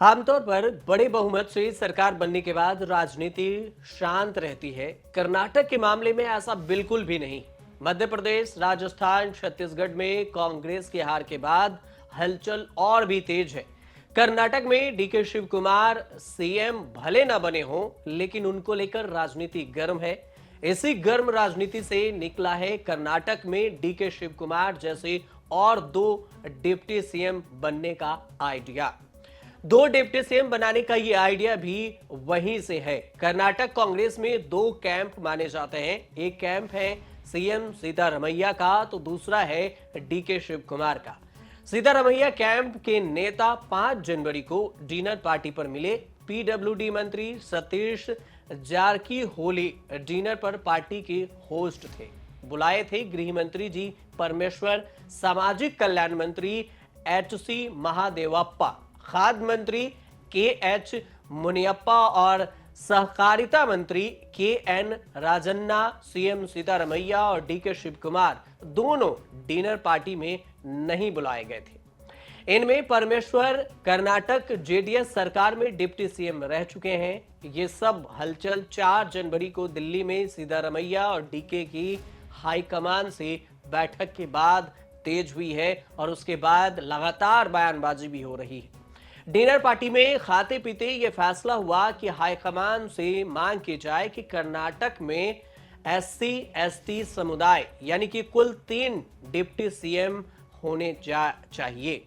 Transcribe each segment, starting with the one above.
आमतौर पर बड़े बहुमत से सरकार बनने के बाद राजनीति शांत रहती है। कर्नाटक के मामले में ऐसा बिल्कुल भी नहीं। मध्य प्रदेश, राजस्थान, छत्तीसगढ़ में कांग्रेस की हार के बाद हलचल और भी तेज है। कर्नाटक में डीके शिव कुमार सीएम भले न बने हों, लेकिन उनको लेकर राजनीति गर्म है। इसी गर्म राजनीति से निकला है कर्नाटक में डीके शिव कुमार जैसे और दो डिप्टी सीएम बनने का आइडिया। दो डिप्टी सीएम बनाने का ये आइडिया भी वहीं से है। कर्नाटक कांग्रेस में दो कैंप माने जाते हैं। एक कैंप है सीएम सिद्धारमैया का, तो दूसरा है डीके शिव कुमार का। सिद्धारमैया कैंप के नेता 5 जनवरी को डिनर पार्टी पर मिले। पीडब्ल्यूडी मंत्री सतीश जारकीहोली डिनर पर पार्टी के होस्ट थे। बुलाए थे गृह मंत्री जी परमेश्वर, सामाजिक कल्याण मंत्री एचसी महादेवप्पा, खाद्य मंत्री के एच मुनियप्पा और सहकारिता मंत्री के एन राजन्ना। सीएम सीतारमैया और डीके शिव कुमार दोनों डिनर पार्टी में नहीं बुलाए गए थे। इनमें परमेश्वर कर्नाटक जेडीएस सरकार में डिप्टी सीएम रह चुके हैं। ये सब हलचल 4 जनवरी को दिल्ली में सीतारमैया और डीके की हाईकमान से बैठक के बाद तेज हुई है और उसके बाद लगातार बयानबाजी भी हो रही है। डिनर पार्टी में खाते पीते यह फैसला हुआ कि हाईकमान से मांग की जाए कि कर्नाटक में एससी एसटी समुदाय यानी कि कुल 3 डिप्टी सीएम होने चाहिए।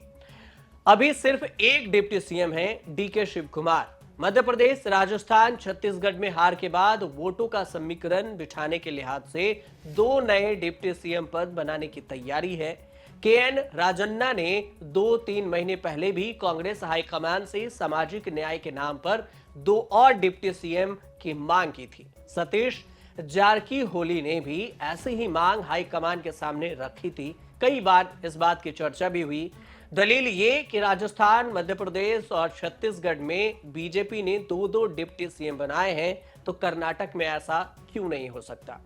अभी सिर्फ एक डिप्टी सीएम है, डीके शिव कुमार। मध्य प्रदेश, राजस्थान, छत्तीसगढ़ में हार के बाद वोटों का समीकरण बिठाने के लिहाज से 2 नए डिप्टी सीएम पद बनाने की तैयारी है। के एन राजन्ना ने 2-3 महीने पहले भी कांग्रेस हाईकमान से सामाजिक न्याय के नाम पर 2 और डिप्टी सीएम की मांग की थी। सतीश जारकीहोली ने भी ऐसी ही मांग हाईकमान के सामने रखी थी। कई बार इस बात की चर्चा भी हुई। दलील ये कि राजस्थान, मध्य प्रदेश और छत्तीसगढ़ में बीजेपी ने 2-2 डिप्टी सीएम बनाए हैं, तो कर्नाटक में ऐसा क्यों नहीं हो सकता।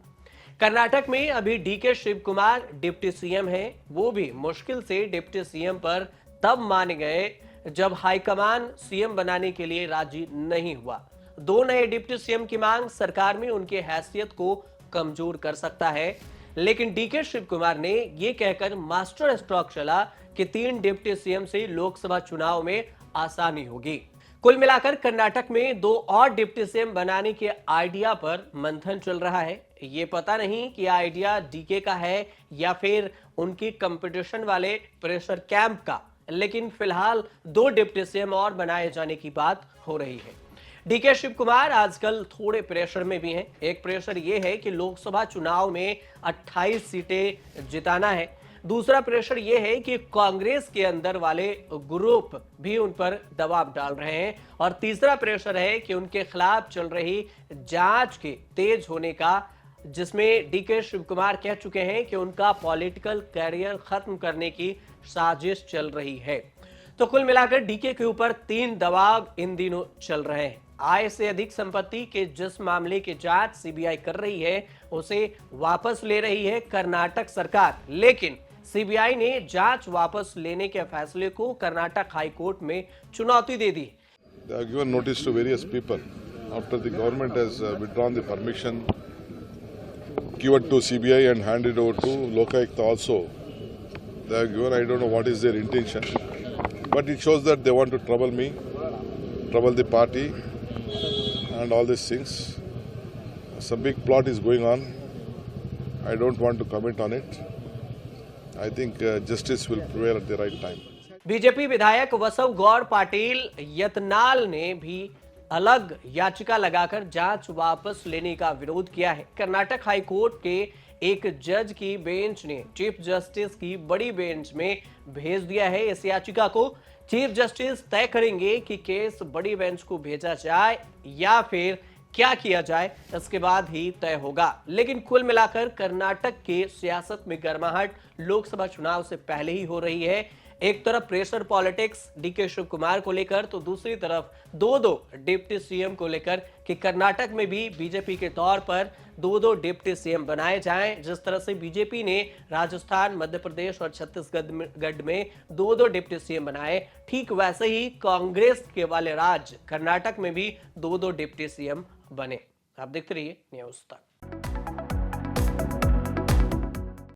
कर्नाटक में अभी DK Shiv Kumar deputy CM हैं। वो भी मुश्किल से डिप्टी सीएम पर तब माने गए जब हाईकमान सीएम बनाने के लिए राजी नहीं हुआ। 2 नए डिप्टी सीएम की मांग सरकार में उनकी हैसियत को कमजोर कर सकता है, लेकिन डीके शिव कुमार ने यह कहकर मास्टर स्ट्रोक चला कि 3 डिप्टी सीएम से लोकसभा चुनाव में आसानी होगी। कुल मिलाकर कर्नाटक में 2 और डिप्टी सीएम बनाने के आइडिया पर मंथन चल रहा है। ये पता नहीं कि आइडिया डीके का है या फिर उनकी कंपटीशन वाले प्रेशर कैंप का, लेकिन फिलहाल 2 डिप्टी सीएम और बनाए जाने की बात हो रही है। डीके शिव कुमार आजकल थोड़े प्रेशर में भी हैं। एक प्रेशर ये है कि लोकसभा चुनाव में 28 सीटें जिताना है। दूसरा प्रेशर यह है कि कांग्रेस के अंदर वाले ग्रुप भी उन पर दबाव डाल रहे हैं। और तीसरा प्रेशर है कि उनके खिलाफ चल रही जांच के तेज होने का, जिसमें डीके शिव कुमार कह चुके हैं कि उनका पॉलिटिकल कैरियर खत्म करने की साजिश चल रही है। तो कुल मिलाकर डीके के ऊपर 3 दबाव इन दिनों चल रहे हैं। आय से अधिक संपत्ति के जिस मामले की जांच सीबीआई कर रही है, उसे वापस ले रही है कर्नाटक सरकार, लेकिन सीबीआई ने जांच वापस लेने के फैसले को कर्नाटक हाई कोर्ट में चुनौती दे दी। They have given notice to various people after the government has withdrawn the permission given to CBI and handed over to Lokayukta also. They have given, I don't know what is their intention, but it shows that they want to trouble me, trouble the party and all these things. Some big plot is going on. I don't want to comment on it. I think justice will prevail at the right time. BJP विधायक वसव गौड़ पाटिल यतनाल ने भी अलग याचिका लगाकर जांच वापस लेने का विरोध किया है। कर्नाटक हाई कोर्ट के एक जज की बेंच ने चीफ जस्टिस की बड़ी बेंच में भेज दिया है इस याचिका को। चीफ जस्टिस तय करेंगे कि केस बड़ी बेंच को भेजा जाए या फिर क्या किया जाए, इसके बाद ही तय होगा। लेकिन कुल मिलाकर कर्नाटक के सियासत में गर्माहट लोकसभा चुनाव से पहले ही हो रही है। एक तरफ pressure politics DK Shiv Kumar को लेकर तो दूसरी तरफ दो डिप्टी सीएम को लेकर कि कर्नाटक में भी बीजेपी के तौर पर दो डिप्टी सीएम बनाए जाएं। जिस तरह से बीजेपी ने राजस्थान, मध्य प्रदेश और छत्तीसगढ़ में दो डिप्टी सीएम बनाए, ठीक वैसे ही कांग्रेस के वाले राज्य कर्नाटक में भी दो डिप्टी सीएम बने। आप देखते रहिए न्यूज़ तक।